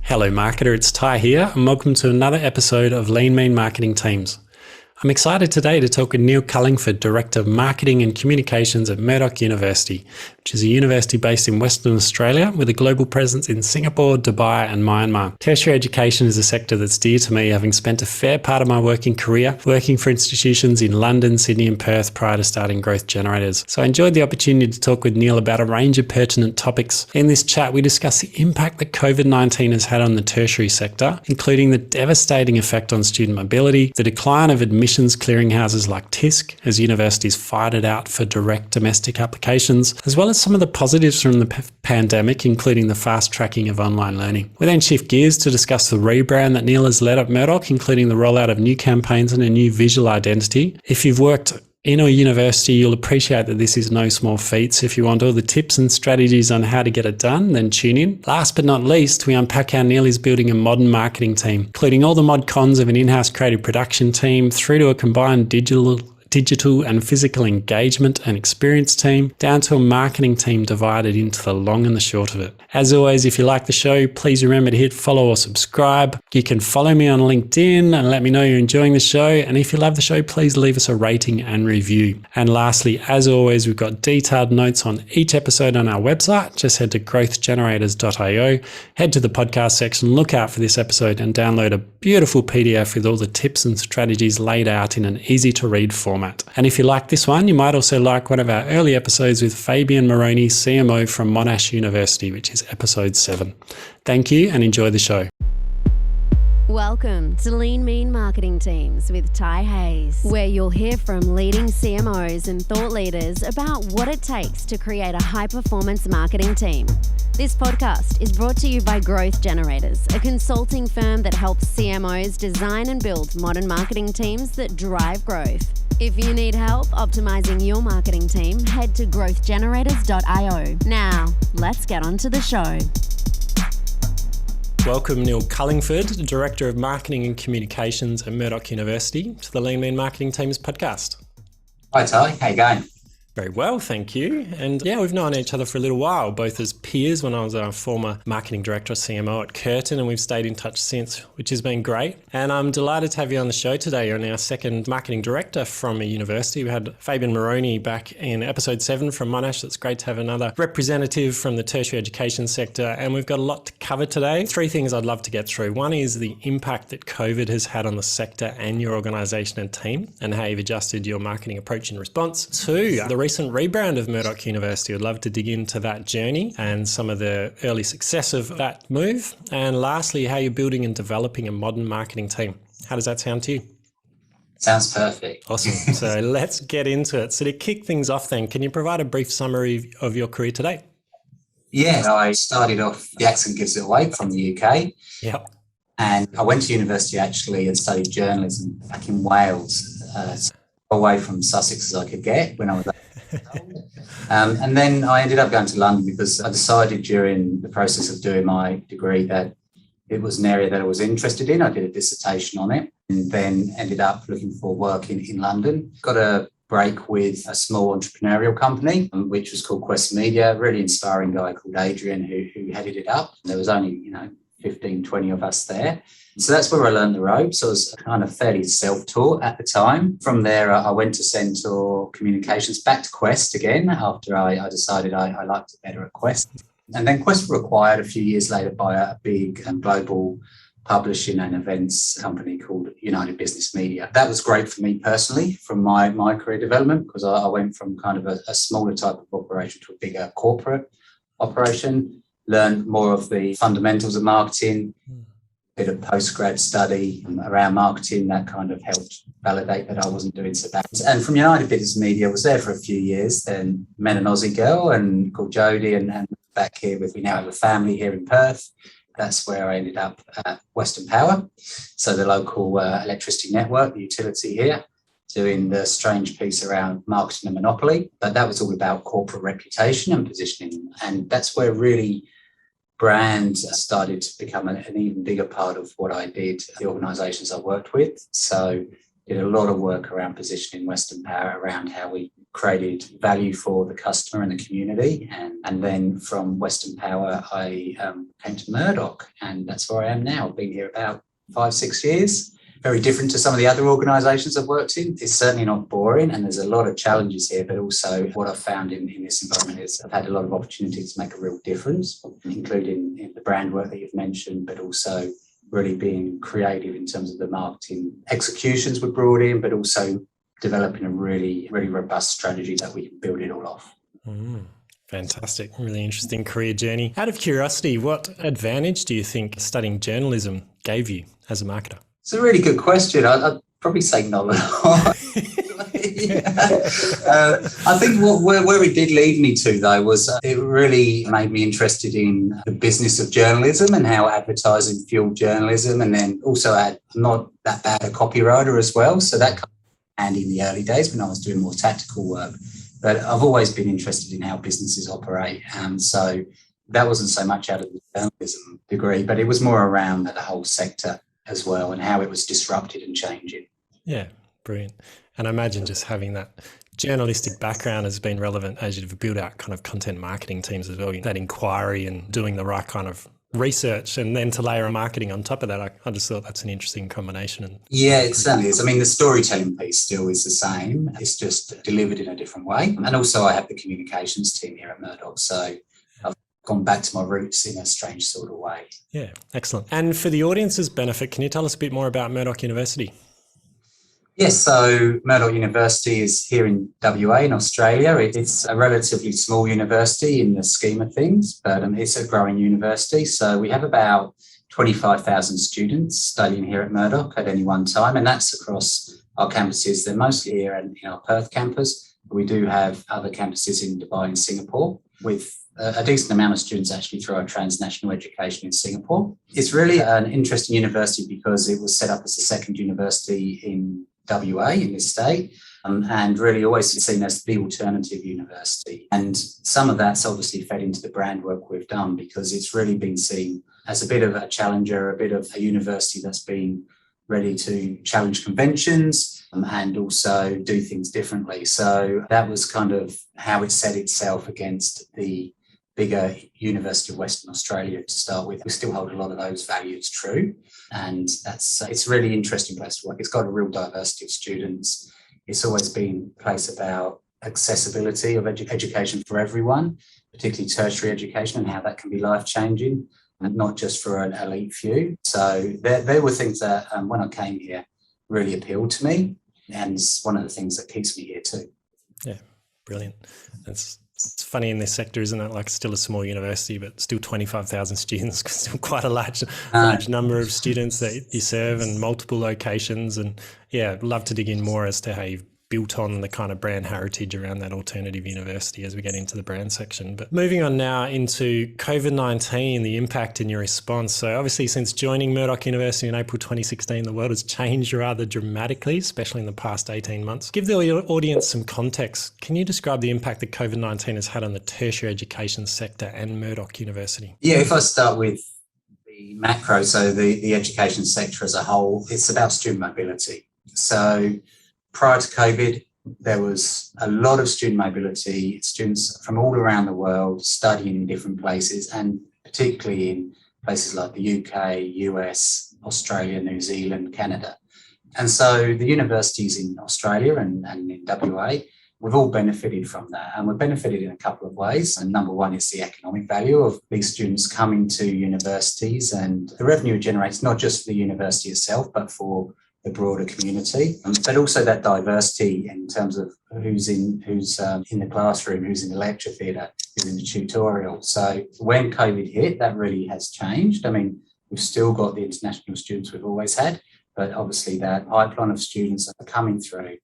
Hello marketer, it's Ty here and welcome to another episode of Lean Mean Marketing Teams. I'm excited today to talk with Neil Cullingford, Director of Marketing and Communications at Murdoch University, which is a university based in Western Australia with a global presence in Singapore, Dubai and Myanmar. Tertiary education is a sector that's dear to me, having spent a fair part of my working career working for institutions in London, Sydney and Perth prior to starting Growth Generators. So I enjoyed the opportunity to talk with Neil about a range of pertinent topics. In this chat, we discuss the impact that COVID-19 has had on the tertiary sector, including the devastating effect on student mobility, the decline of admissions clearinghouses like TISC as universities fight it out for direct domestic applications, as well as some of the positives from the pandemic, including the fast tracking of online learning. We then shift gears to discuss the rebrand that Neil has led at Murdoch, including the rollout of new campaigns and a new visual identity. If you've worked in a university, you'll appreciate that this is no small feat. So if you want all the tips and strategies on how to get it done, then tune in. Last but not least, we unpack how Neil is building a modern marketing team, including all the mod cons of an in-house creative production team through to a combined digital and physical engagement and experience team, down to a marketing team divided into the long and the short of it. As always, if you like the show, please remember to hit follow or subscribe. You can follow me on LinkedIn and let me know you're enjoying the show. And if you love the show, please leave us a rating and review. And lastly, as always, we've got detailed notes on each episode on our website. Just head to growthgenerators.io, head to the podcast section, look out for this episode and download a beautiful PDF with all the tips and strategies laid out in an easy to read format. And if you like this one, you might also like one of our early episodes with Fabian Moroni, CMO from Murdoch University, which is episode 7. Thank you and enjoy the show. Welcome to Lean Mean Marketing Teams with Ty Hayes, where you'll hear from leading CMOs and thought leaders about what it takes to create a high-performance marketing team. This podcast is brought to you by Growth Generators, a consulting firm that helps CMOs design and build modern marketing teams that drive growth. If you need help optimizing your marketing team, head to growthgenerators.io. Now, let's get on to the show. Welcome Neil Cullingford, Director of Marketing and Communications at Murdoch University, to the Lean Mean Marketing Teams podcast. Hi Ty, how you going? Very well, thank you. And yeah, we've known each other for a little while, both as peers when I was a former marketing director, CMO at Curtin, and we've stayed in touch since, which has been great. And I'm delighted to have you on the show today. You're our second marketing director from a university. We had Fabian Moroni back in episode 7 from Monash. It's great to have another representative from the tertiary education sector. And we've got a lot to cover today. 3 things I'd love to get through. One is the impact that COVID has had on the sector and your organisation and team, and how you've adjusted your marketing approach in response. 2, the recent rebrand of Murdoch University. I'd love to dig into that journey and some of the early success of that move. And lastly, how you're building and developing a modern marketing team. How does that sound to you? Sounds perfect. Awesome. So let's get into it. So to kick things off then, can you provide a brief summary of your career today? Yeah, I started off, the accent gives it away, from the UK. Yep. And I went to university actually and studied journalism back in Wales, away from Sussex as I could get when I was and then I ended up going to London because I decided during the process of doing my degree that it was an area that I was interested in. I did a dissertation on it and then ended up looking for work in London. Got a break with a small entrepreneurial company, which was called Quest Media, a really inspiring guy called Adrian who headed it up. There was only, 15, 20 of us there. So that's where I learned the ropes. I was kind of fairly self-taught at the time. From there, I went to Centaur Communications, back to Quest again, after I decided I liked it better at Quest. And then Quest were acquired a few years later by a big global publishing and events company called United Business Media. That was great for me personally from my career development, because I went from kind of a smaller type of operation to a bigger corporate operation, learned more of the fundamentals of marketing, bit of postgrad study around marketing that kind of helped validate that I wasn't doing so bad. And from United Business Media, I was there for a few years, then met an Aussie girl and called Jodie and back here we now have a family here in Perth. That's where I ended up at Western Power. So the local electricity network, the utility here, doing the strange piece around marketing and monopoly. But that was all about corporate reputation and positioning. And that's where really brand started to become an even bigger part of what I did, the organisations I worked with. So did a lot of work around positioning Western Power, around how we created value for the customer and the community. And then from Western Power, I came to Murdoch, and that's where I am now. I've been here about 5-6 years. Very different to some of the other organisations I've worked in. It's certainly not boring, and there's a lot of challenges here, but also what I've found in this environment is I've had a lot of opportunities to make a real difference, including in the brand work that you've mentioned, but also really being creative in terms of the marketing executions we've brought in, but also developing a really, really robust strategy that we can build it all off. Fantastic. Really interesting career journey. Out of curiosity, what advantage do you think studying journalism gave you as a marketer? It's a really good question. I'd probably say not a lot. I think where it did lead me to, though, was it really made me interested in the business of journalism and how advertising fueled journalism. And then also I'm not that bad a copywriter as well. So that kind of handy in the early days when I was doing more tactical work. But I've always been interested in how businesses operate. So that wasn't so much out of the journalism degree, but it was more around the whole sector as well and how it was disrupted and changing. Yeah, brilliant. And I imagine just having that journalistic background has been relevant as you've built out kind of content marketing teams as well, that inquiry and doing the right kind of research, and then to layer marketing on top of that. I just thought that's an interesting combination. Yeah, it certainly is. I mean, the storytelling piece still is the same. It's just delivered in a different way. And also I have the communications team here at Murdoch. So I've gone back to my roots in a strange sort of way. Yeah, excellent. And for the audience's benefit, can you tell us a bit more about Murdoch University? Yes, so Murdoch University is here in WA in Australia. It's a relatively small university in the scheme of things, but it's a growing university. So we have about 25,000 students studying here at Murdoch at any one time, and that's across our campuses. They're mostly here in our Perth campus. We do have other campuses in Dubai and Singapore, with a decent amount of students actually through our transnational education in Singapore. It's really an interesting university because it was set up as a second university in WA in this state, and really always seen as the alternative university. And some of that's obviously fed into the brand work we've done, because it's really been seen as a bit of a challenger, a bit of a university that's been ready to challenge conventions and also do things differently. So that was kind of how it set itself against the bigger University of Western Australia to start with. We still hold a lot of those values true, and it's a really interesting place to work. It's got a real diversity of students. It's always been a place about accessibility of education for everyone, particularly tertiary education, and how that can be life-changing, and not just for an elite few. So there were things that, when I came here, really appealed to me, and it's one of the things that keeps me here too. Yeah, brilliant. It's funny in this sector, isn't it? Like, still a small university, but still 25,000 students, still quite a large number of students that you serve in multiple locations. And yeah, I'd love to dig in more as to how you've built on the kind of brand heritage around that alternative university as we get into the brand section. But moving on now into COVID-19, the impact in your response. So obviously, since joining Murdoch University in April 2016, the world has changed rather dramatically, especially in the past 18 months. Give the audience some context. Can you describe the impact that COVID-19 has had on the tertiary education sector and Murdoch University? Yeah, if I start with the macro, so the education sector as a whole, it's about student mobility. So prior to COVID, there was a lot of student mobility, students from all around the world studying in different places, and particularly in places like the UK, US, Australia, New Zealand, Canada. And so the universities in Australia and in WA, we've all benefited from that. And we've benefited in a couple of ways. And number one is the economic value of these students coming to universities, and the revenue it generates, not just for the university itself, but for the broader community, but also that diversity in terms of who's in the classroom, who's in the lecture theatre, who's in the tutorial. So when COVID hit, that really has changed. I mean, we've still got the international students we've always had, but obviously that pipeline of students that are coming through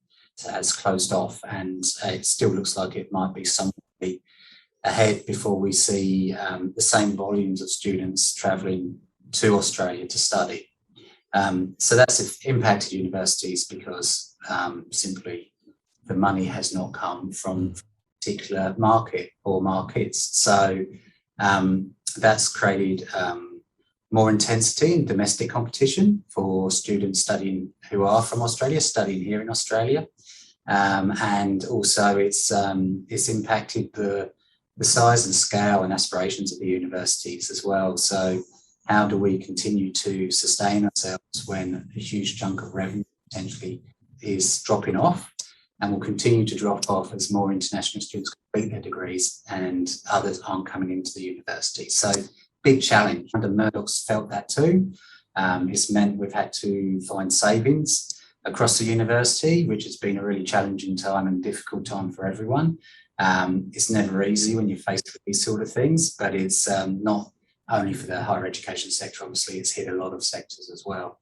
has closed off, and it still looks like it might be somewhat ahead before we see the same volumes of students travelling to Australia to study. So that's impacted universities because simply the money has not come from a particular market or markets. So that's created more intensity in domestic competition for students studying who are from Australia, studying here in Australia. And also it's impacted the size and scale and aspirations of the universities as well. So how do we continue to sustain ourselves when a huge chunk of revenue potentially is dropping off and will continue to drop off as more international students complete their degrees and others aren't coming into the university? So big challenge. Under Murdoch's felt that too. It's meant we've had to find savings across the university, which has been a really challenging time and difficult time for everyone. It's never easy when you're faced with these sort of things, but it's not only for the higher education sector. Obviously, it's hit a lot of sectors as well.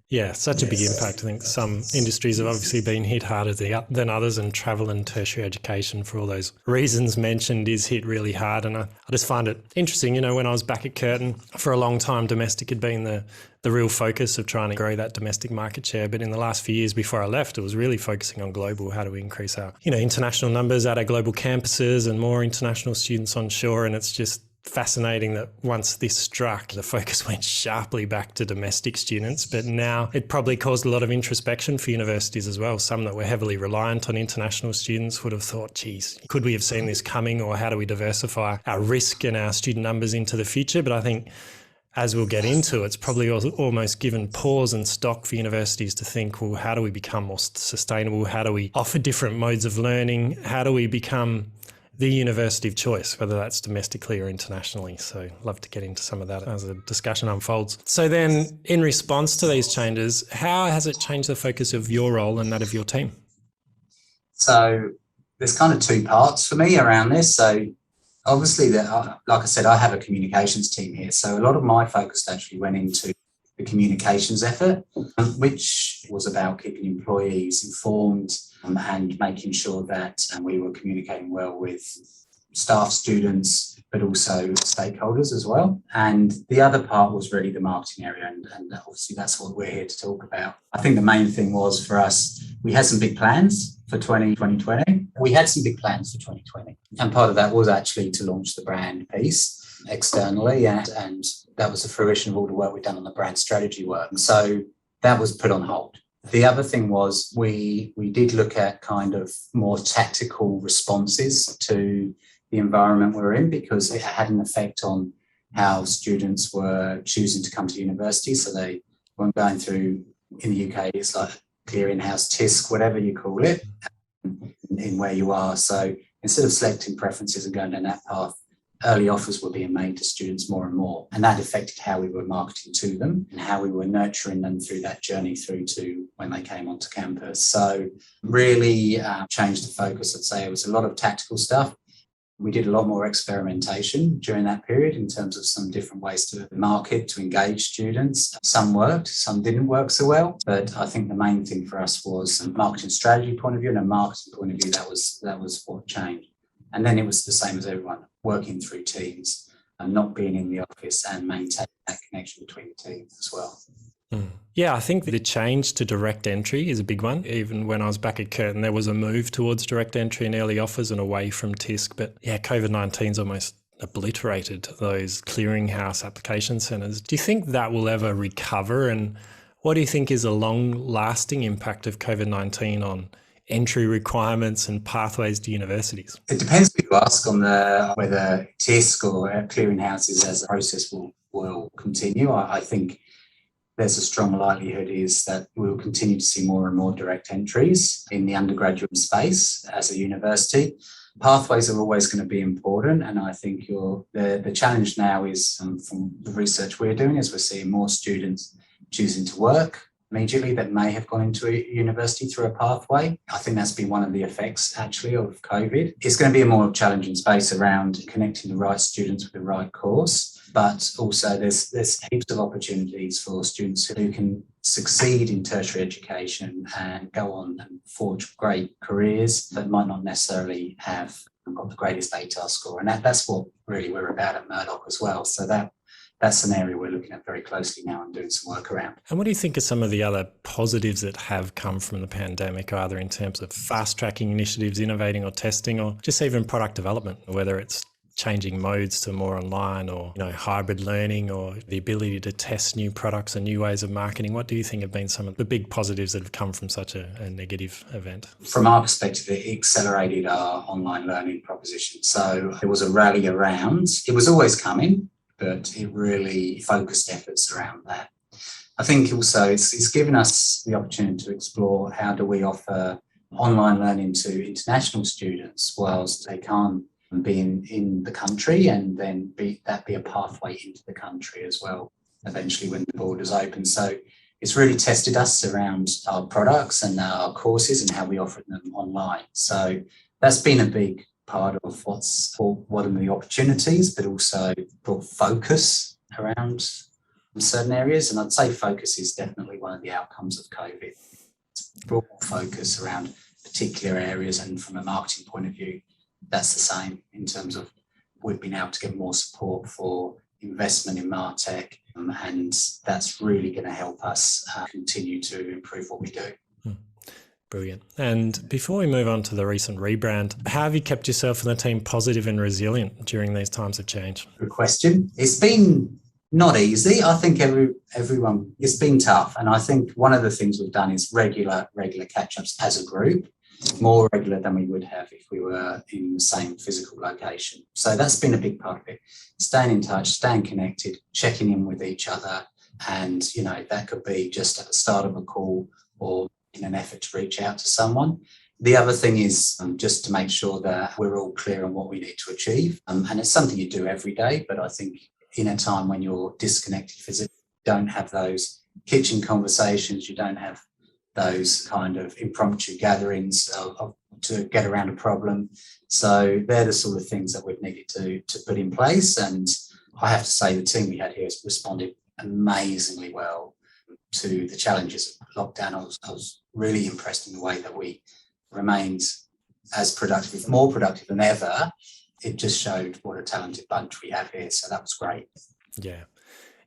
Yeah, such a big impact. I think some industries have obviously been hit harder than others, and travel and tertiary education, for all those reasons mentioned, is hit really hard. And I just find it interesting, when I was back at Curtin, for a long time, domestic had been the real focus of trying to grow that domestic market share. But in the last few years before I left, it was really focusing on global. How do we increase our, international numbers at our global campuses and more international students on shore? And it's just fascinating that once this struck, the focus went sharply back to domestic students, but now it probably caused a lot of introspection for universities as well. Some that were heavily reliant on international students would have thought, geez, could we have seen this coming, or how do we diversify our risk and our student numbers into the future? But I think, as we'll get into, it's probably almost given pause and stock for universities to think, well, how do we become more sustainable? How do we offer different modes of learning? How do we become the university of choice, whether that's domestically or internationally? So love to get into some of that as the discussion unfolds. So then, in response to these changes, how has it changed the focus of your role and that of your team? So there's kind of two parts for me around this. So obviously, like I said, I have a communications team here. So a lot of my focus actually went into the communications effort, which was about keeping employees informed and making sure that we were communicating well with staff, students, but also stakeholders as well. And the other part was really the marketing area, and obviously that's what we're here to talk about. I think the main thing was for us, we had some big plans for 2020. We had some big plans for 2020. And part of that was actually to launch the brand piece externally, and that was the fruition of all the work we've done on the brand strategy work. So that was put on hold. The other thing was we did look at kind of more tactical responses to the environment we're in, because it had an effect on how students were choosing to come to university. So they weren't going through, in the UK, it's like clearing house, TISC, whatever you call it, in where you are. So instead of selecting preferences and going down that path, early offers were being made to students more and more. And that affected how we were marketing to them and how we were nurturing them through that journey through to when they came onto campus. So really changed the focus. I'd say it was a lot of tactical stuff. We did a lot more experimentation during that period in terms of some different ways to market, to engage students. Some worked, some didn't work so well. But I think the main thing for us was a marketing strategy point of view and a marketing point of view. That was what changed. And then it was the same as everyone, working through teams and not being in the office and maintaining that connection between the teams as well. Yeah, I think the change to direct entry is a big one. Even when I was back at Curtin, there was a move towards direct entry and early offers and away from TISC. But yeah, COVID-19's almost obliterated those clearinghouse application centres. Do you think that will ever recover? And what do you think is a long-lasting impact of COVID-19 on entry requirements and pathways to universities? It depends who you ask on whether TISC or clearinghouses as a process will continue. I think there's a strong likelihood is that we'll continue to see more and more direct entries in the undergraduate space as a university. Pathways are always going to be important, and I think the challenge now is from the research we're doing is we're seeing more students choosing to work immediately that may have gone into a university through a pathway. I think that's been one of the effects actually of COVID. It's going to be a more challenging space around connecting the right students with the right course, but also there's heaps of opportunities for students who can succeed in tertiary education and go on and forge great careers that might not necessarily have got the greatest ATAR score. And that's what really we're about at Murdoch as well. So that's an area we're looking at very closely now and doing some work around. And what do you think are some of the other positives that have come from the pandemic, either in terms of fast-tracking initiatives, innovating or testing, or just even product development, whether it's changing modes to more online or, hybrid learning, or the ability to test new products and new ways of marketing? What do you think have been some of the big positives that have come from such a negative event? From our perspective, it accelerated our online learning proposition. So there was a rally around. It was always coming, but it really focused efforts around that. I think also it's given us the opportunity to explore how do we offer online learning to international students whilst they can't be in the country, and then be a pathway into the country as well, eventually when the borders open. So it's really tested us around our products and our courses and how we offer them online. So that's been a big part of what are the opportunities, but also brought focus around certain areas. And I'd say focus is definitely one of the outcomes of COVID. It's brought focus around particular areas, and from a marketing point of view, that's the same in terms of we've been able to get more support for investment in MarTech, and that's really going to help us continue to improve what we do. Brilliant. And before we move on to the recent rebrand, how have you kept yourself and the team positive and resilient during these times of change? Good question. It's been not easy. I think everyone, it's been tough. And I think one of the things we've done is regular catch-ups as a group, more regular than we would have if we were in the same physical location. So that's been a big part of it. Staying in touch, staying connected, checking in with each other. And, that could be just at the start of a call or in an effort to reach out to someone. The other thing is just to make sure that we're all clear on what we need to achieve. And it's something you do every day, but I think in a time when you're disconnected physically, you don't have those kitchen conversations, you don't have those kind of impromptu gatherings to get around a problem. So they're the sort of things that we've needed to put in place. And I have to say the team we had here has responded amazingly well to the challenges of lockdown. I was really impressed in the way that we remained as productive, if more productive than ever. It just showed what a talented bunch we have here. So that was great. Yeah.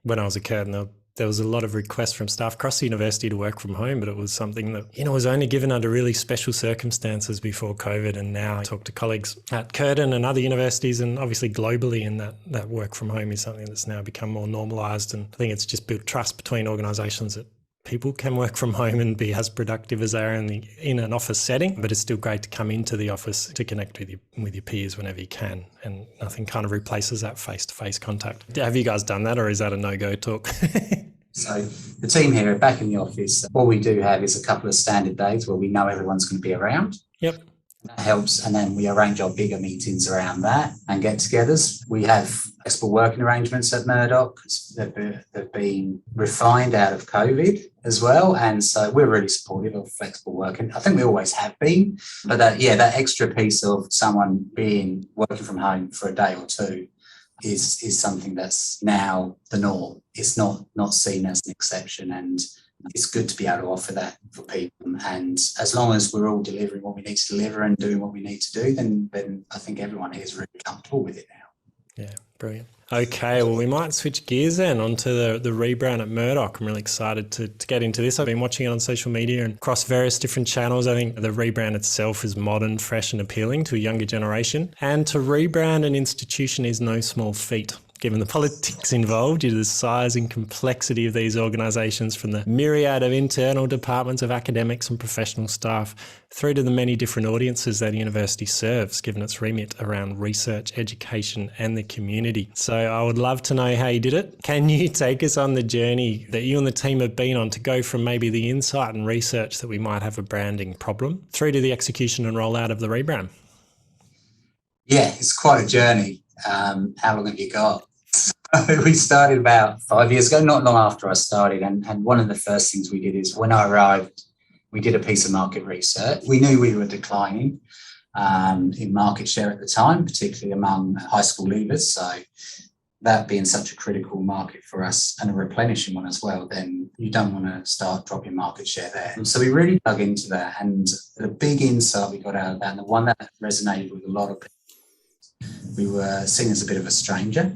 When I was a kid, there was a lot of requests from staff across the university to work from home, but it was something that, was only given under really special circumstances before COVID. And now I talk to colleagues at Curtin and other universities, and obviously globally, and that work from home is something that's now become more normalised. And I think it's just built trust between organisations that people can work from home and be as productive as they are in an office setting, but it's still great to come into the office to connect with your peers whenever you can, and nothing kind of replaces that face-to-face contact. Have you guys done that, or is that a no-go talk? So the team here are back in the office. What we do have is a couple of standard days where we know everyone's going to be around. Yep. That helps, and then we arrange our bigger meetings around that and get-togethers. We have flexible working arrangements at Murdoch. They've been refined out of COVID as well, and so we're really supportive of flexible working. I think we always have been, but that extra piece of someone working from home for a day or two is something that's now the norm. It's not seen as an exception, and it's good to be able to offer that for people. And as long as we're all delivering what we need to deliver and doing what we need to do, then I think everyone is really comfortable with it now. Yeah, brilliant. Okay, well, we might switch gears then onto the rebrand at Murdoch. I'm really excited to get into this. I've been watching it on social media and across various different channels. I think the rebrand itself is modern, fresh and appealing to a younger generation. And to rebrand an institution is no small feat, given the politics involved due to the size and complexity of these organisations, from the myriad of internal departments of academics and professional staff through to the many different audiences that a university serves, given its remit around research, education and the community. So I would love to know how you did it. Can you take us on the journey that you and the team have been on to go from maybe the insight and research that we might have a branding problem through to the execution and rollout of the rebrand? Yeah, it's quite a journey. How long have you got? We started about 5 years ago, not long after I started. And one of the first things we did is when I arrived, we did a piece of market research. We knew we were declining in market share at the time, particularly among high school leavers. So that being such a critical market for us and a replenishing one as well, then you don't want to start dropping market share there. And so we really dug into that. And the big insight we got out of that, and the one that resonated with a lot of people, we were seen as a bit of a stranger.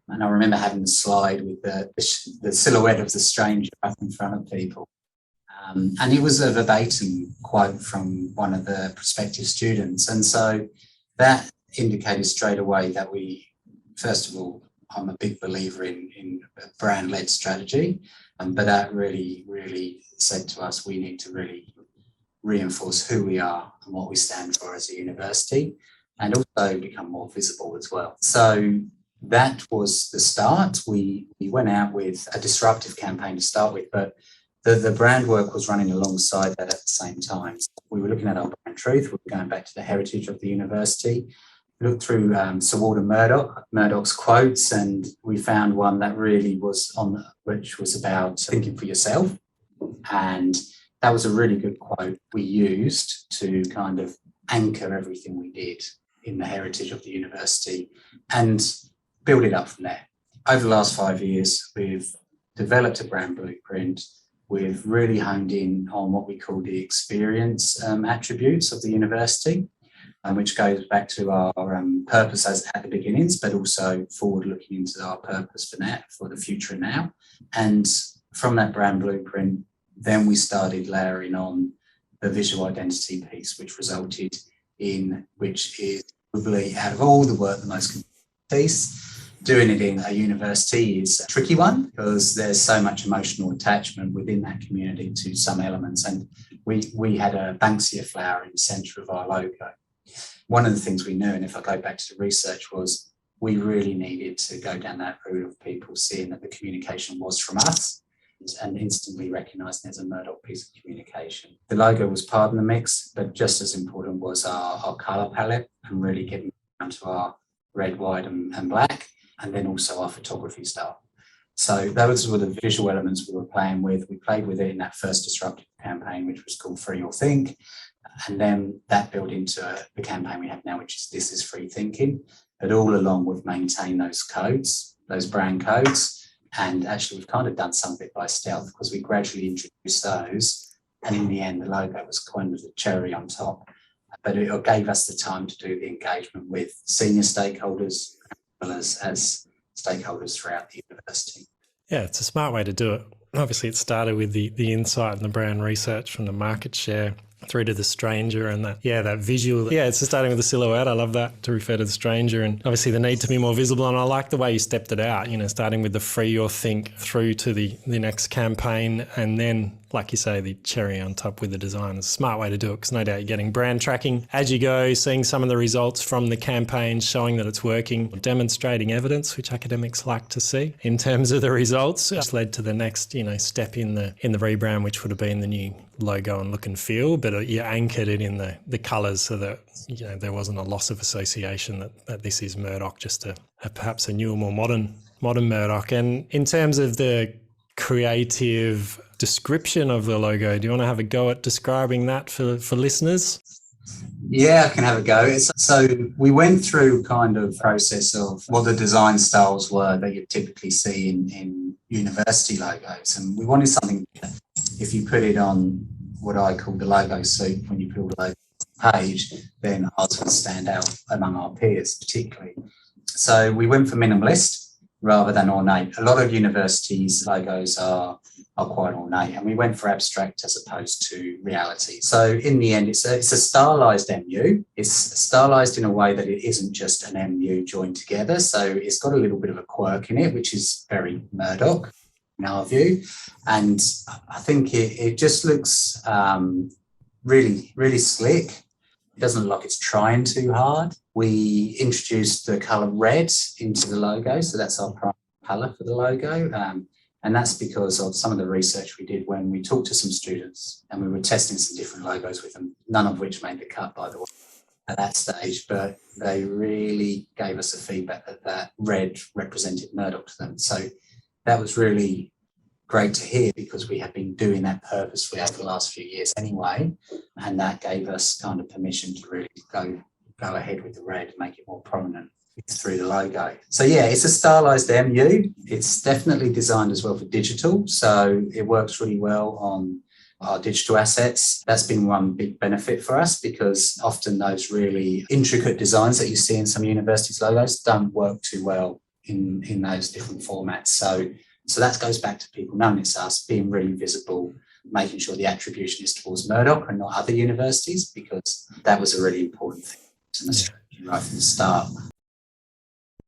And I remember having the slide with the silhouette of the stranger up in front of people. And it was a verbatim quote from one of the prospective students. And so that indicated straight away that first of all, I'm a big believer in a brand-led strategy, but that really said to us we need to really reinforce who we are and what we stand for as a university, and also become more visible as well. So that was the start. We went out with a disruptive campaign to start with, but the brand work was running alongside that at the same time. So we were looking at our brand truth. We were going back to the heritage of the university. We looked through Sir Walter Murdoch's quotes, and we found one that really was which was about thinking for yourself. And that was a really good quote we used to kind of anchor everything we did in the heritage of the university and build it up from there. Over the last 5 years, we've developed a brand blueprint. We've really honed in on what we call the experience attributes of the university, which goes back to our purpose at the beginnings, but also forward looking into our purpose for the future and now. And from that brand blueprint, then we started layering on the visual identity piece, which is probably out of all the work, the most complex piece. Doing it in a university is a tricky one because there's so much emotional attachment within that community to some elements. And we had a Banksia flower in the centre of our logo. One of the things we knew, and if I go back to the research, was we really needed to go down that route of people seeing that the communication was from us and instantly recognising there's a Murdoch piece of communication. The logo was part of the mix, but just as important was our colour palette and really getting down to our red, white and black, and then also our photography style. So those were the visual elements we were playing with. We played with it in that first disruptive campaign, which was called Free Your Think. And then that built into the campaign we have now, which is This is Free Thinking. But all along we've maintained those codes, those brand codes. And actually we've kind of done some of it by stealth because we gradually introduced those. And in the end, the logo was kind of the cherry on top. But it gave us the time to do the engagement with senior stakeholders as well as stakeholders throughout the university. Yeah, it's a smart way to do it. Obviously, it started with the insight and the brand research from the market share through to the stranger and that visual. Yeah, it's starting with the silhouette. I love that, to refer to the stranger, and obviously the need to be more visible. And I like the way you stepped it out, starting with the Free Your Think through to the next campaign, and then, like you say, the cherry on top with the design. It's a smart way to do it because no doubt you're getting brand tracking as you go, seeing some of the results from the campaign, showing that it's working, demonstrating evidence, which academics like to see in terms of the results. Just led to the next, step in the rebrand, which would have been the new logo and look and feel, but you anchored it in the colours so that there wasn't a loss of association that this is Murdoch, just perhaps a newer, more modern Murdoch. And in terms of the creative description of the logo, do you want to have a go at describing that for listeners? Yeah, I can have a go. So we went through kind of process of what the design styles were that you typically see in university logos. And we wanted something that if you put it on what I call the logo suit, when you put all the logo on the page, then ours would stand out among our peers particularly. So we went for minimalist rather than ornate. A lot of universities' logos are quite ornate, and we went for abstract as opposed to reality. So in the end, it's a stylized MU. It's stylized in a way that it isn't just an MU joined together. So it's got a little bit of a quirk in it, which is very Murdoch in our view. And I think it just looks really, really slick. It doesn't look like it's trying too hard. We introduced the colour red into the logo. So that's our primary colour for the logo. And that's because of some of the research we did when we talked to some students and we were testing some different logos with them, none of which made the cut, by the way, at that stage. But they really gave us a feedback that red represented Murdoch to them. So that was really great to hear because we have been doing that purposefully over the last few years anyway. And that gave us kind of permission to really go ahead with the red, make it more prominent through the logo. So yeah, it's a stylized MU. It's definitely designed as well for digital. So it works really well on our digital assets. That's been one big benefit for us because often those really intricate designs that you see in some universities' logos don't work too well in those different formats. So that goes back to people knowing it's us, being really visible, making sure the attribution is towards Murdoch and not other universities, because that was a really important thing. right from the start.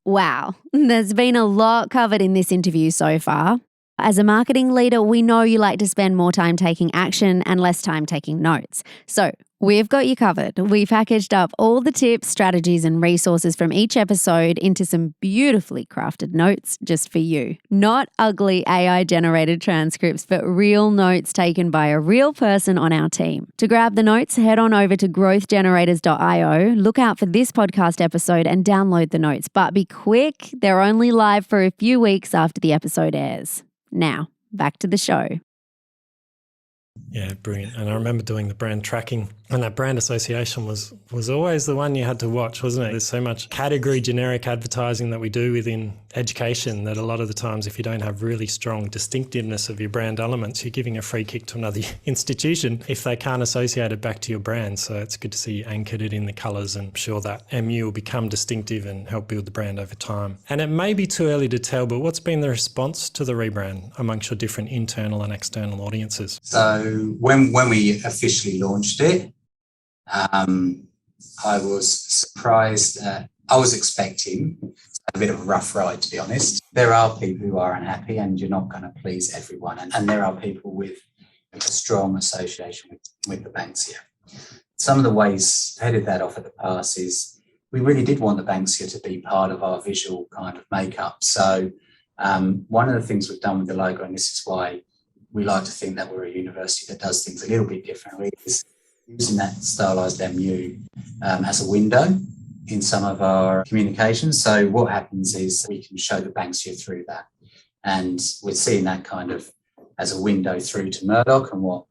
Wow, there's been a lot covered in this interview so far. As a marketing leader, we know you like to spend more time taking action and less time taking notes. So we've got you covered. We packaged up all the tips, strategies, and resources from each episode into some beautifully crafted notes just for you. Not ugly AI-generated transcripts, but real notes taken by a real person on our team. To grab the notes, head on over to growthgenerators.io, look out for this podcast episode and download the notes. But be quick, they're only live for a few weeks after the episode airs. Now, back to the show. Yeah, brilliant. And I remember doing the brand tracking, and that brand association was always the one you had to watch, wasn't it? There's so much category generic advertising that we do within education that a lot of the times, if you don't have really strong distinctiveness of your brand elements, you're giving a free kick to another institution if they can't associate it back to your brand. So it's good to see you anchored it in the colours, and I'm sure that MU will become distinctive and help build the brand over time. And it may be too early to tell, but what's been the response to the rebrand amongst your different internal and external audiences? So when we officially launched it, I was surprised. I was expecting a bit of a rough ride, to be honest. There are people who are unhappy, and you're not going to please everyone. And there are people with a strong association with the Banksia. Some of the ways headed that off at the pass is we really did want the Banksia to be part of our visual kind of makeup. So one of the things we've done with the logo, and this is why we like to think that we're a university that does things a little bit differently, is using that stylized MU as a window in some of our communications. So what happens is we can show the Banksia through that. And we're seeing that kind of as a window through to Murdoch and what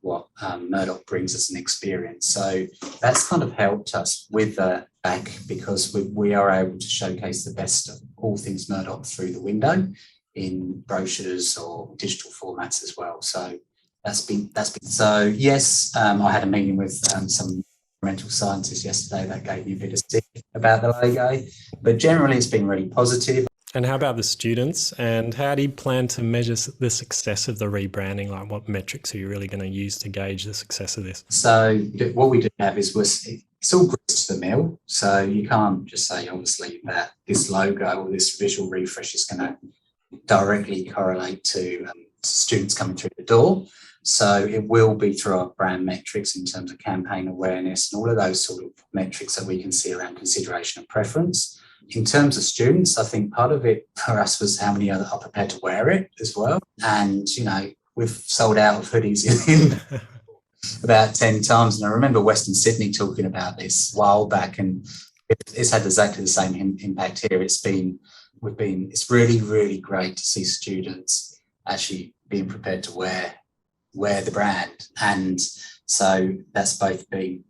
Murdoch brings as an experience. So that's kind of helped us with the back, because we are able to showcase the best of all things Murdoch through the window in brochures or digital formats as well. So that's been so yes, I had a meeting with some environmental scientists yesterday that gave me a bit of stick about the logo, but generally it's been really positive. And how about the students, and how do you plan to measure the success of the rebranding? Like, what metrics are you really going to use to gauge the success of this? So what we do have is it's all grist to the mill. So you can't just say, obviously, that this logo or this visual refresh is going to directly correlate to students coming through the door. So it will be through our brand metrics in terms of campaign awareness and all of those sort of metrics that we can see around consideration and preference. In terms of students, I think part of it for us was how many are prepared to wear it as well. And, we've sold out of hoodies in about 10 times. And I remember Western Sydney talking about this a while back, and it's had exactly the same impact here. It's really, really great to see students actually being prepared to wear the brand. And so that's both been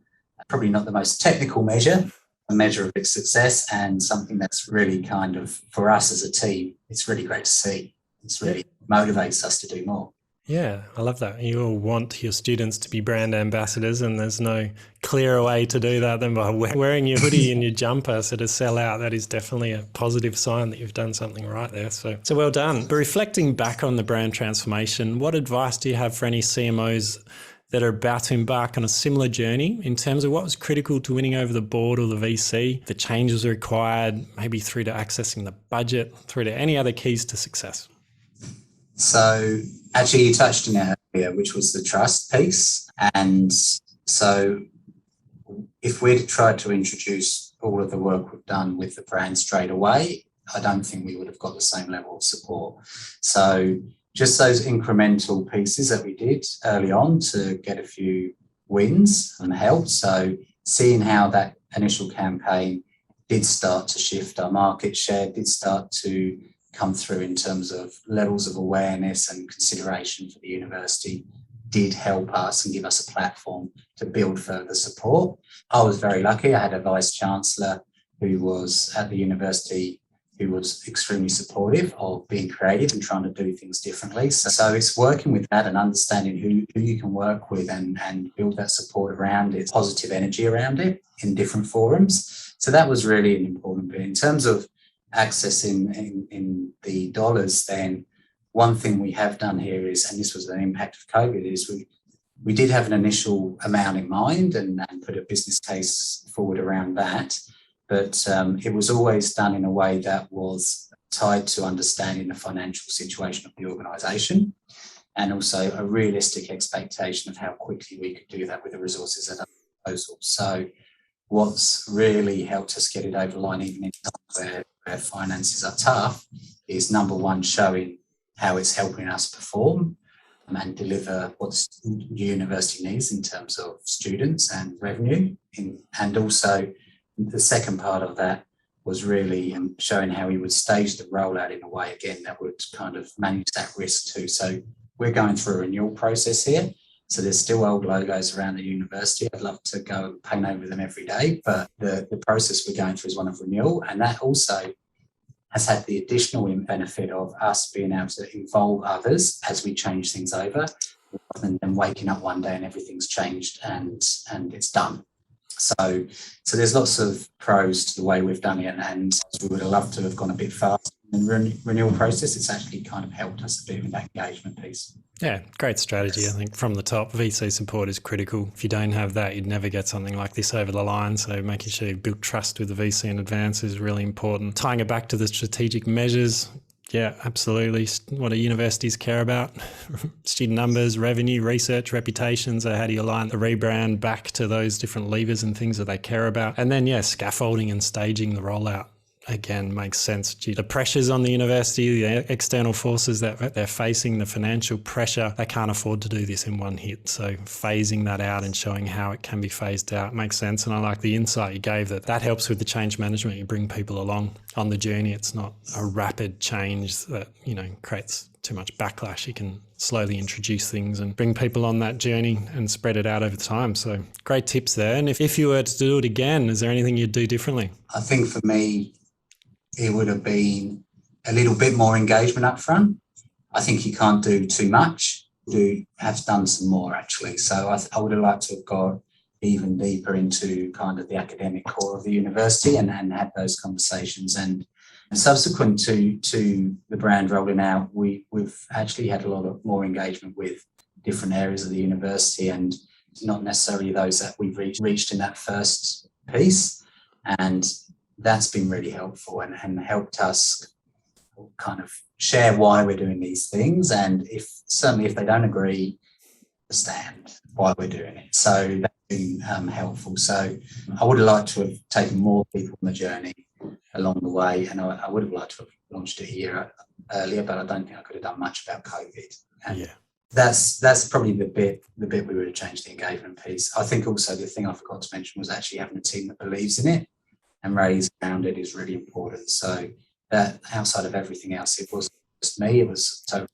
probably not the most technical measure, a measure of its success, and something that's really kind of, for us as a team, it's really great to see. It's really motivates us to do more. Yeah, I love that. You all want your students to be brand ambassadors, and there's no clearer way to do that than by wearing your hoodie and your jumper. So to sell out, that is definitely a positive sign that you've done something right there. So well done. But reflecting back on the brand transformation, what advice do you have for any CMOs that are about to embark on a similar journey in terms of what was critical to winning over the board or the VC, the changes required, maybe through to accessing the budget, through to any other keys to success? So actually you touched on it earlier, which was the trust piece. And so if we'd tried to introduce all of the work we've done with the brand straight away, I don't think we would have got the same level of support. So just those incremental pieces that we did early on to get a few wins and help. So seeing how that initial campaign did start to shift our market share, did start to come through in terms of levels of awareness and consideration for the university, did help us and give us a platform to build further support. I was very lucky. I had a vice-chancellor who was at the university who was extremely supportive of being creative and trying to do things differently. So it's working with that and understanding who you can work with and build that support around it, positive energy around it in different forums. So that was really an important bit. In terms of accessing in the dollars, then one thing we have done here is, and this was an impact of COVID, is we did have an initial amount in mind and put a business case forward around that. but it was always done in a way that was tied to understanding the financial situation of the organisation, and also a realistic expectation of how quickly we could do that with the resources at our disposal. So what's really helped us get it over the line, even in times where finances are tough, is number one, showing how it's helping us perform and deliver what the university needs in terms of students and revenue. And also the second part of that was really showing how we would stage the rollout in a way, again, that would kind of manage that risk too. So we're going through a renewal process here. So there's still old logos around the university. I'd love to go and paint over them every day, but the process we're going through is one of renewal. And that also has had the additional benefit of us being able to involve others as we change things over, rather than waking up one day and everything's changed and it's done. So there's lots of pros to the way we've done it, and we would have loved to have gone a bit faster in the renewal process. It's actually kind of helped us a bit with that engagement piece. Yeah, great strategy. I think from the top, VC support is critical. If you don't have that, you'd never get something like this over the line. So making sure you build trust with the VC in advance is really important. Tying it back to the strategic measures, yeah, absolutely. What do universities care about? Student numbers, revenue, research, reputations. So how do you align the rebrand back to those different levers and things that they care about? And then, yeah, scaffolding and staging the rollout. Again, makes sense due to the pressures on the university, the external forces that they're facing, the financial pressure. They can't afford to do this in one hit. So phasing that out and showing how it can be phased out makes sense. And I like the insight you gave that helps with the change management. You bring people along on the journey. It's not a rapid change that, creates too much backlash. You can slowly introduce things and bring people on that journey and spread it out over time. So great tips there. And if you were to do it again, is there anything you'd do differently? I think for me, it would have been a little bit more engagement up front. I think you can't do too much. You have done some more, actually. So I would have liked to have got even deeper into kind of the academic core of the university and had those conversations. And subsequent to the brand rolling out, we've actually had a lot of more engagement with different areas of the university, and not necessarily those that we've reached in that first piece. And that's been really helpful and helped us kind of share why we're doing these things. And if they don't agree, understand why we're doing it. So that's been helpful. So I would have liked to have taken more people on the journey along the way. And I would have liked to have launched it a year earlier, but I don't think I could have done much about COVID. And yeah. That's probably the bit we would have changed, the engagement piece. I think also the thing I forgot to mention was actually having a team that believes in it and rallies around it is really important. So that outside of everything else, it wasn't just me, it was totally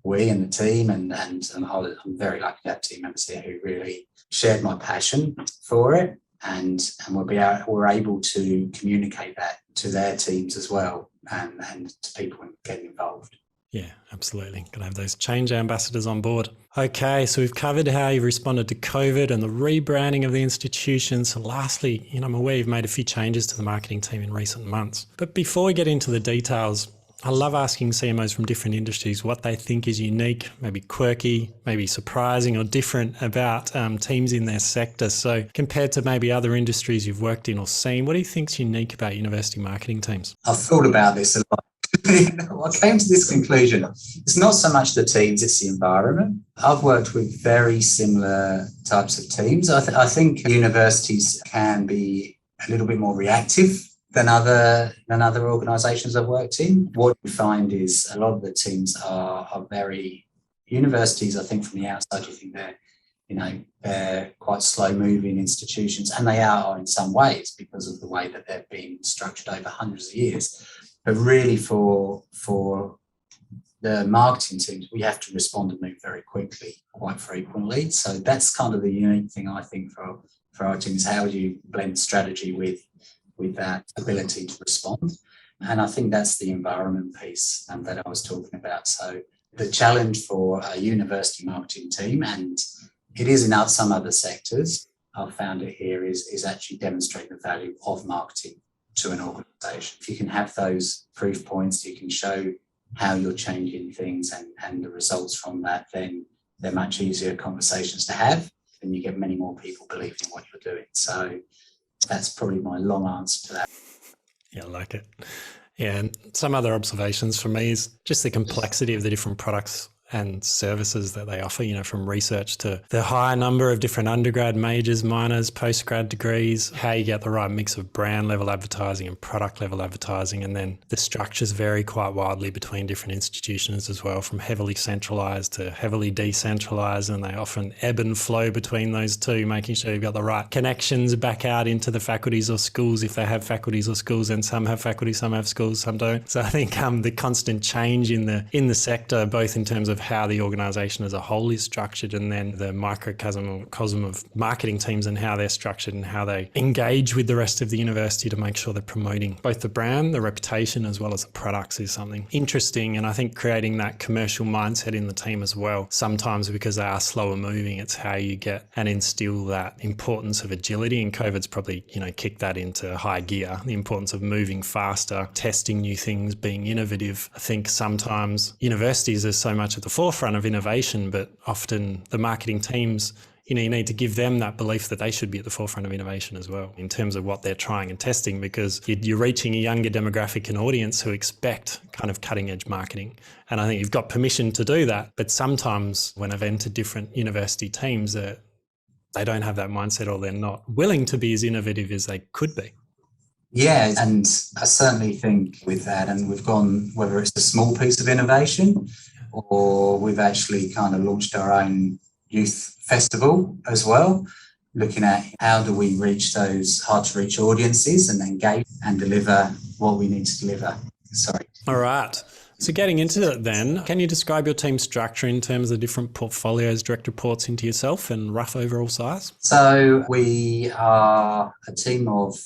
we and the team, and I'm very lucky to have team members here who really shared my passion for it, and we're able to communicate that to their teams as well, and to people getting involved. Yeah, absolutely. Got to have those change ambassadors on board. Okay, so we've covered how you've responded to COVID and the rebranding of the institution. So lastly, I'm aware you've made a few changes to the marketing team in recent months. But before we get into the details, I love asking CMOs from different industries what they think is unique, maybe quirky, maybe surprising or different about teams in their sector. So compared to maybe other industries you've worked in or seen, what do you think's unique about university marketing teams? I've thought about this a lot. I came to this conclusion. It's not so much the teams, it's the environment. I've worked with very similar types of teams. I think universities can be a little bit more reactive than other organisations I've worked in. What you find is a lot of the teams are very universities. I think from the outside you think they're quite slow-moving institutions, and they are in some ways because of the way that they've been structured over hundreds of years. But really for the marketing teams, we have to respond and move very quickly, quite frequently. So that's kind of the unique thing, I think, for our teams. How do you blend strategy with that ability to respond? And I think that's the environment piece that I was talking about. So the challenge for a university marketing team, and it is in some other sectors, I've found it here, is actually demonstrating the value of marketing to an organisation. If you can have those proof points, you can show how you're changing things and the results from that, then they're much easier conversations to have, and you get many more people believing in what you're doing. So That's probably my long answer to that. Yeah, I like it. Yeah, and some other observations for me is just the complexity of the different products and services that they offer, from research to the high number of different undergrad majors, minors, postgrad degrees, how you get the right mix of brand level advertising and product level advertising. And then the structures vary quite widely between different institutions as well, from heavily centralised to heavily decentralised. And they often ebb and flow between those two, making sure you've got the right connections back out into the faculties or schools if they have faculties or schools, and some have faculties, some have schools, some don't. So I think the constant change in the sector, both in terms of how the organisation as a whole is structured, and then the microcosm of marketing teams and how they're structured and how they engage with the rest of the university to make sure they're promoting both the brand, the reputation, as well as the products is something interesting. And I think creating that commercial mindset in the team as well, sometimes because they are slower moving, it's how you get and instill that importance of agility. And COVID's probably, kicked that into high gear, the importance of moving faster, testing new things, being innovative. I think sometimes universities are so much at the forefront of innovation, but often the marketing teams, you need to give them that belief that they should be at the forefront of innovation as well in terms of what they're trying and testing, because you're reaching a younger demographic and audience who expect kind of cutting edge marketing. And I think you've got permission to do that. But sometimes when I've entered different university teams, they don't have that mindset, or they're not willing to be as innovative as they could be. Yeah, and I certainly think with that, and we've gone, whether it's a small piece of innovation or we've actually kind of launched our own youth festival as well, looking at how do we reach those hard to reach audiences and engage and deliver what we need to deliver. All right. So getting into it then, can you describe your team structure in terms of different portfolios, direct reports into yourself, and rough overall size? So we are a team of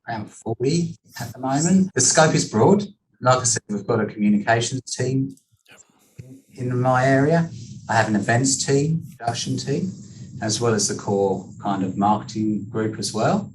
around 40 at the moment. The scope is broad. Like I said, we've got a communications team in my area. I have an events team, production team, as well as the core kind of marketing group as well.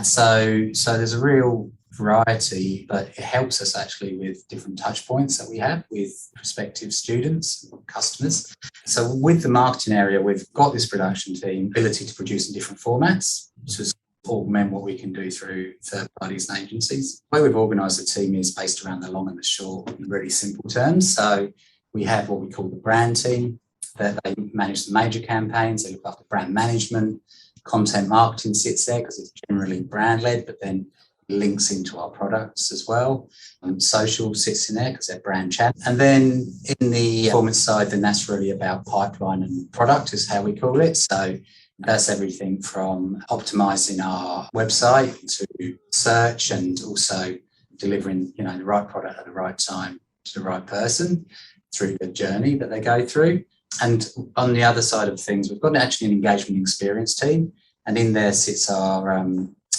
So there's a real variety, but it helps us actually with different touch points that we have with prospective students, customers. So with the marketing area, we've got this production team, ability to produce in different formats to augment what we can do through third parties and agencies. The way we've organised the team is based around the long and the short in really simple terms. So we have what we call the brand team, that they manage the major campaigns, they look after brand management, content marketing sits there because it's generally brand led, but then links into our products as well. Social sits in there because they're brand chat. And then in the performance side, then that's really about pipeline and product is how we call it. So that's everything from optimizing our website to search and also delivering, the right product at the right time to the right person through the journey that they go through. And on the other side of things, we've got actually an engagement experience team, and in there sits our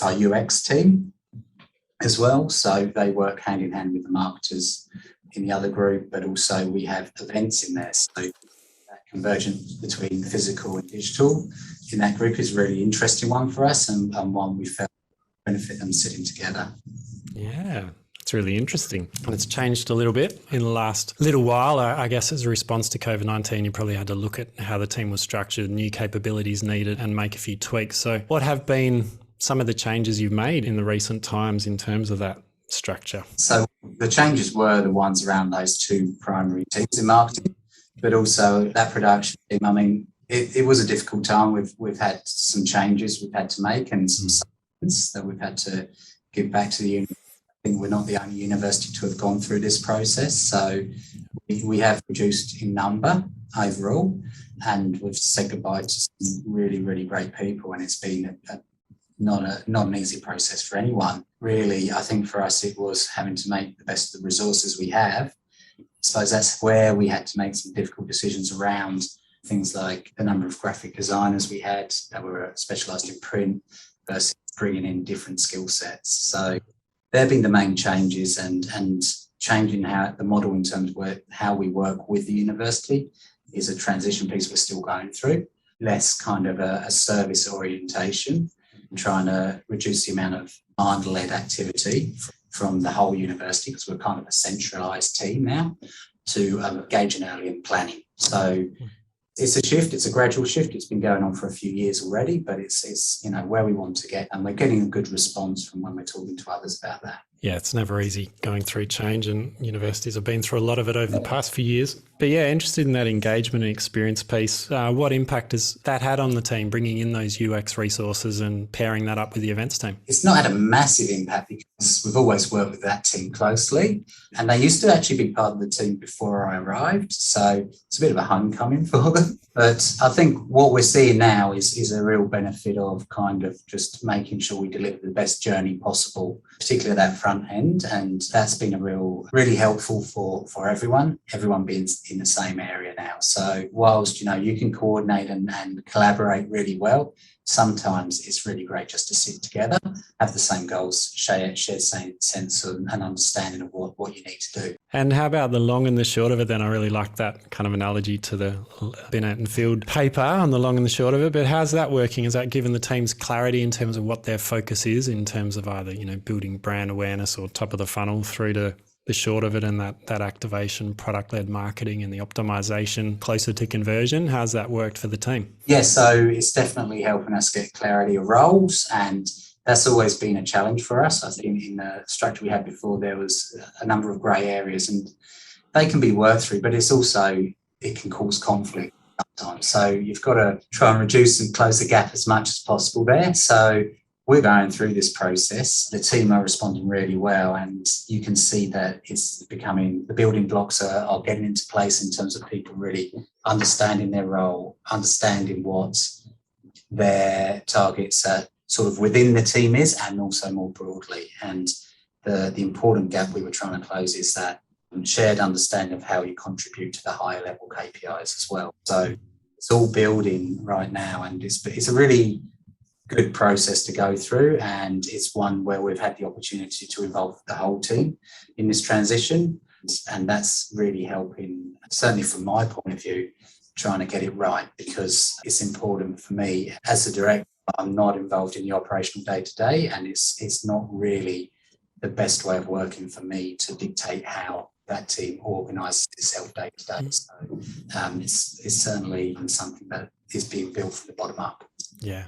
UX team as well. So they work hand in hand with the marketers in the other group, but also we have events in there. So that convergence between physical and digital in that group is a really interesting one for us, and one we felt benefit them sitting together. Yeah. It's really interesting. And it's changed a little bit in the last little while. I guess as a response to COVID-19, you probably had to look at how the team was structured, new capabilities needed, and make a few tweaks. So what have been some of the changes you've made in the recent times in terms of that structure? So the changes were the ones around those two primary teams in marketing, but also that production team. I mean, it was a difficult time. We've had some changes we've had to make and some supplements that we've had to give back to the university. We're not the only university to have gone through this process. So we have reduced in number overall, and we've said goodbye to some really, really great people. And it's been not an easy process for anyone. Really, I think for us, it was having to make the best of the resources we have. I suppose that's where we had to make some difficult decisions around things like the number of graphic designers we had that were specialised in print versus bringing in different skill sets. So they've been the main changes, and changing how the model in terms of how we work with the university is a transition piece we're still going through. Less kind of a service orientation, and trying to reduce the amount of demand-led activity from the whole university, because we're kind of a centralised team now, to engaging early in planning. So It's a shift. It's a gradual shift. It's been going on for a few years already, but it's where we want to get, and we're getting a good response from when we're talking to others about that. Yeah, it's never easy going through change, and universities have been through a lot of it over the past few years. But yeah, interested in that engagement and experience piece. What impact has that had on the team, bringing in those UX resources and pairing that up with the events team? It's not had a massive impact because we've always worked with that team closely, and they used to actually be part of the team before I arrived. So it's a bit of a homecoming for them. But I think what we're seeing now is a real benefit of kind of just making sure we deliver the best journey possible, particularly at that front end. And that's been really helpful for everyone being in the same area now. So whilst, you can coordinate and collaborate really well, sometimes it's really great just to sit together, have the same goals, share same sense and understanding of what you need to do. And how about the long and the short of it then? I really like that kind of analogy to the Binet and Field paper on the long and the short of it. But how's that working? Is that giving the teams clarity in terms of what their focus is in terms of either, building brand awareness or top of the funnel through to the short of it, and that activation, product-led marketing and the optimization closer to conversion? How's that worked for the team? Yeah, so it's definitely helping us get clarity of roles, and that's always been a challenge for us. I think in the structure we had before, there was a number of grey areas, and they can be worked through, but it can cause conflict sometimes. So you've got to try and reduce and close the gap as much as possible there. So we're going through this process. The team are responding really well, and you can see that it's becoming, the building blocks are getting into place in terms of people really understanding their role, understanding what their targets are sort of within the team is, and also more broadly. And the important gap we were trying to close is that shared understanding of how you contribute to the higher level KPIs as well. So it's all building right now, and it's a really good process to go through, and it's one where we've had the opportunity to involve the whole team in this transition, and that's really helping, certainly from my point of view, trying to get it right, because it's important for me as the director. I'm not involved in the operational day-to-day, and it's not really the best way of working for me to dictate how that team organises itself day-to-day. So it's certainly something that is being built from the bottom up. Yeah.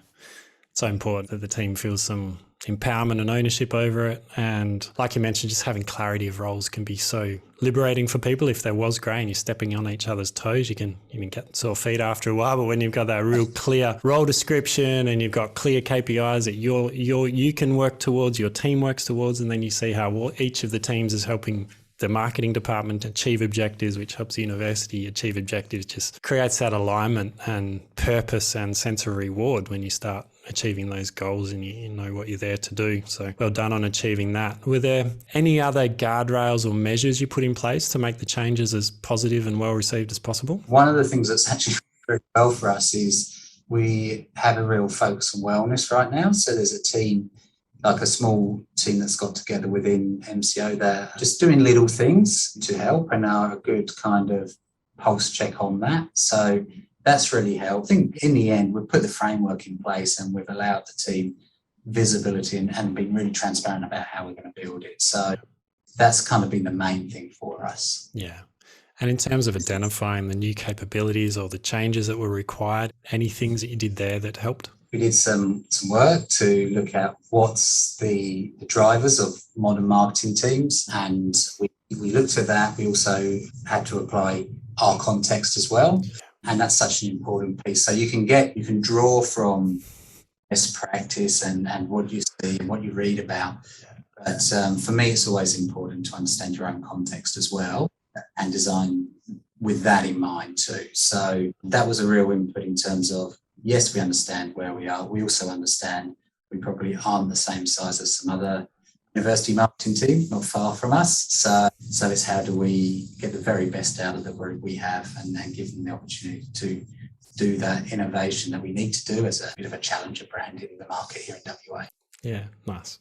So important that the team feels some empowerment and ownership over it. And like you mentioned, just having clarity of roles can be so liberating for people. If there was grey and you're stepping on each other's toes, you can get sore feet after a while. But when you've got that real clear role description and you've got clear KPIs that you can work towards, your team works towards, and then you see how each of the teams is helping the marketing department achieve objectives, which helps the university achieve objectives, just creates that alignment and purpose and sense of reward when you start achieving those goals and you know what you're there to do. So well done on achieving that. Were there any other guardrails or measures you put in place to make the changes as positive and well received as possible? One of the things that's actually very well for us is we have a real focus on wellness right now. So there's a team, like a small team that's got together within MCO, they're just doing little things to help and are a good kind of pulse check on that. So that's really helped. I think in the end, we've put the framework in place and we've allowed the team visibility and been really transparent about how we're going to build it. So that's kind of been the main thing for us. Yeah. And in terms of identifying the new capabilities or the changes that were required, any things that you did there that helped? We did some work to look at what's the drivers of modern marketing teams, and we looked at that. We also had to apply our context as well, and that's such an important piece. So you can draw from best practice and what you see and what you read about, but for me it's always important to understand your own context as well and design with that in mind too. So that was a real input in terms of, yes, we understand where we are. We also understand we probably aren't the same size as some other university marketing team, not far from us. So it's how do we get the very best out of the group we have and then give them the opportunity to do that innovation that we need to do as a bit of a challenger brand in the market here in WA. Yeah, nice.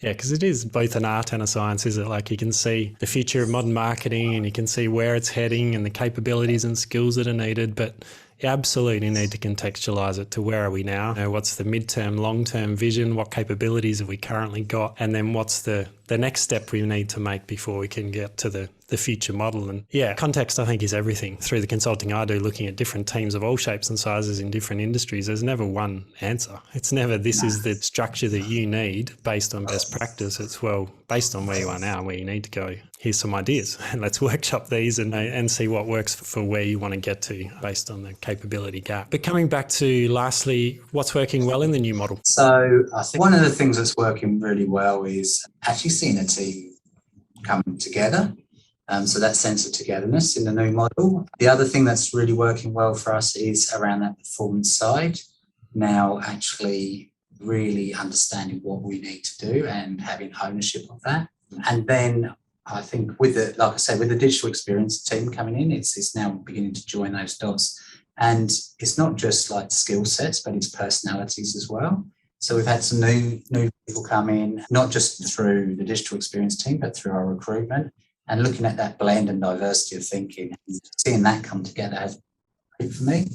Yeah, because it is both an art and a science, is it? Like you can see the future of modern marketing and you can see where it's heading and the capabilities and skills that are needed, but you absolutely need to contextualise it to where are we now? What's the midterm, long-term vision? What capabilities have we currently got? And then what's the the next step we need to make before we can get to the future model. And yeah, context I think is everything. Through the consulting I do, looking at different teams of all shapes and sizes in different industries, there's never one answer. It's never this is the structure that you need based on best practice. It's based on where you are now and where you need to go. Here's some ideas and let's workshop these and see what works for where you want to get to based on the capability gap. But coming back to lastly, what's working well in the new model? So I think one of the things that's working really well is actually seeing a team come together. So that sense of togetherness in the new model. The other thing that's really working well for us is around that performance side. Now actually really understanding what we need to do and having ownership of that. And then I think with the digital experience team coming in, it's now beginning to join those dots. And it's not just like skill sets, but it's personalities as well. So we've had some new people come in, not just through the digital experience team, but through our recruitment, and looking at that blend and diversity of thinking and seeing that come together has been great for me.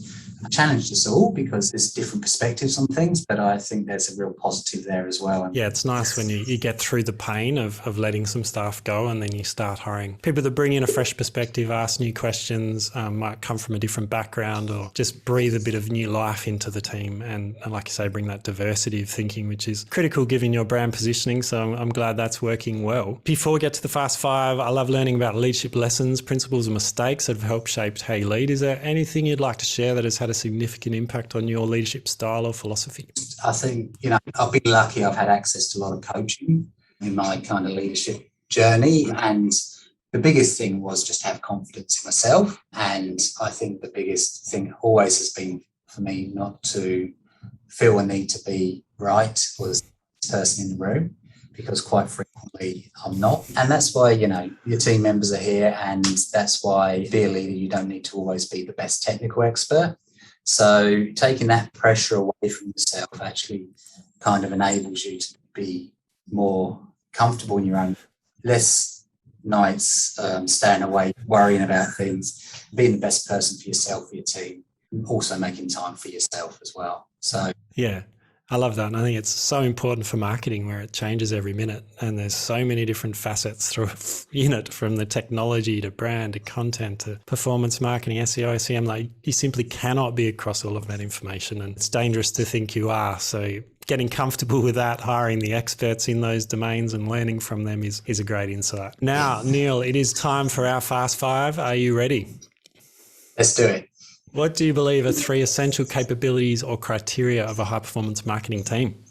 It challenged us all because there's different perspectives on things, but I think there's a real positive there as well. Yeah, it's nice when you get through the pain of letting some staff go and then you start hiring people that bring in a fresh perspective, ask new questions, might come from a different background or just breathe a bit of new life into the team. And like you say, bring that diversity of thinking, which is critical given your brand positioning. So I'm glad that's working well. Before we get to the Fast Five, I love learning about leadership lessons, principles and mistakes that have helped shape how you lead. Is there anything you'd like to share that has had a significant impact on your leadership style or philosophy? I think, I've been lucky. I've had access to a lot of coaching in my kind of leadership journey. And the biggest thing was just have confidence in myself. And I think the biggest thing always has been for me not to feel a need to be right or the person in the room, because quite frequently I'm not. And that's why, your team members are here. And that's why, to be a leader, you don't need to always be the best technical expert. So taking that pressure away from yourself actually kind of enables you to be more comfortable in your own, less nights staying away, worrying about things, being the best person for yourself, for your team, also making time for yourself as well. So yeah. I love that. And I think it's so important for marketing where it changes every minute. And there's so many different facets through it, from the technology to brand to content to performance marketing, SEO, SEM. Like you simply cannot be across all of that information. And it's dangerous to think you are. So getting comfortable with that, hiring the experts in those domains and learning from them is a great insight. Now, Neil, it is time for our Fast Five. Are you ready? Let's do it. What do you believe are 3 essential capabilities or criteria of a high-performance marketing team?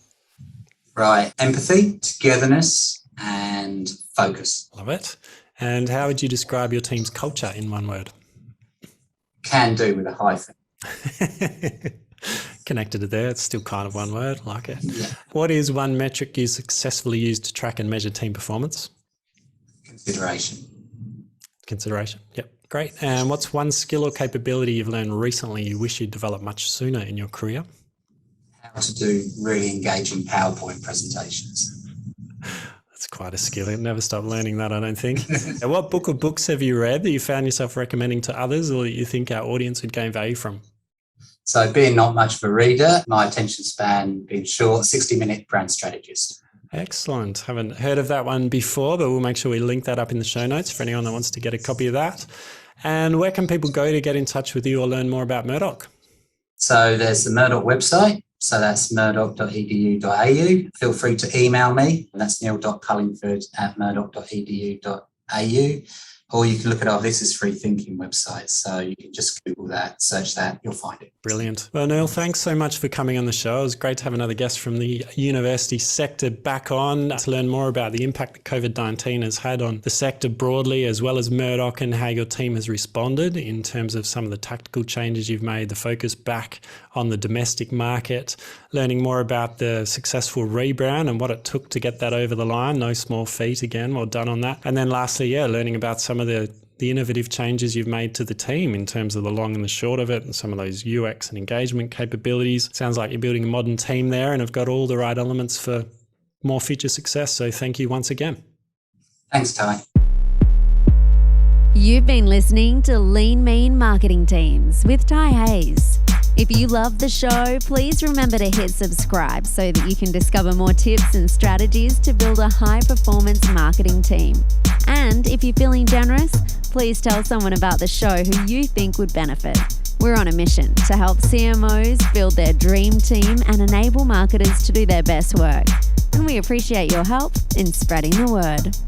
Right. Empathy, togetherness, and focus. Love it. And how would you describe your team's culture in one word? Can do with a hyphen. Connected to there. It's still kind of one word. Like it. Yeah. What is one metric you successfully used to track and measure team performance? Consideration. Yep. Great. And what's one skill or capability you've learned recently you wish you'd developed much sooner in your career? How to do really engaging PowerPoint presentations. That's quite a skill. You'll never stop learning that, I don't think. And what book or books have you read that you found yourself recommending to others or that you think our audience would gain value from? So being not much of a reader, my attention span being short, 60-minute brand strategist. Excellent. Haven't heard of that one before, but we'll make sure we link that up in the show notes for anyone that wants to get a copy of that. And where can people go to get in touch with you or learn more about Murdoch? So there's the Murdoch website. So that's murdoch.edu.au. Feel free to email me. That's neil.cullingford@murdoch.edu.au. Or you can look at our This Is Free Thinking website. So you can just Google that, search that, you'll find it. Brilliant. Well, Neil, thanks so much for coming on the show. It was great to have another guest from the university sector back on to learn more about the impact that COVID-19 has had on the sector broadly, as well as Murdoch and how your team has responded in terms of some of the tactical changes you've made, the focus back on the domestic market, learning more about the successful rebrand and what it took to get that over the line. No small feat again. Well done on that. And then lastly, learning about some of the innovative changes you've made to the team in terms of the long and the short of it and some of those UX and engagement capabilities. Sounds like you're building a modern team there and have got all the right elements for more future success. So thank you once again. Thanks, Ty. You've been listening to Lean Mean Marketing Teams with Ty Hayes. If you love the show, please remember to hit subscribe so that you can discover more tips and strategies to build a high-performance marketing team. And if you're feeling generous, please tell someone about the show who you think would benefit. We're on a mission to help CMOs build their dream team and enable marketers to do their best work. And we appreciate your help in spreading the word.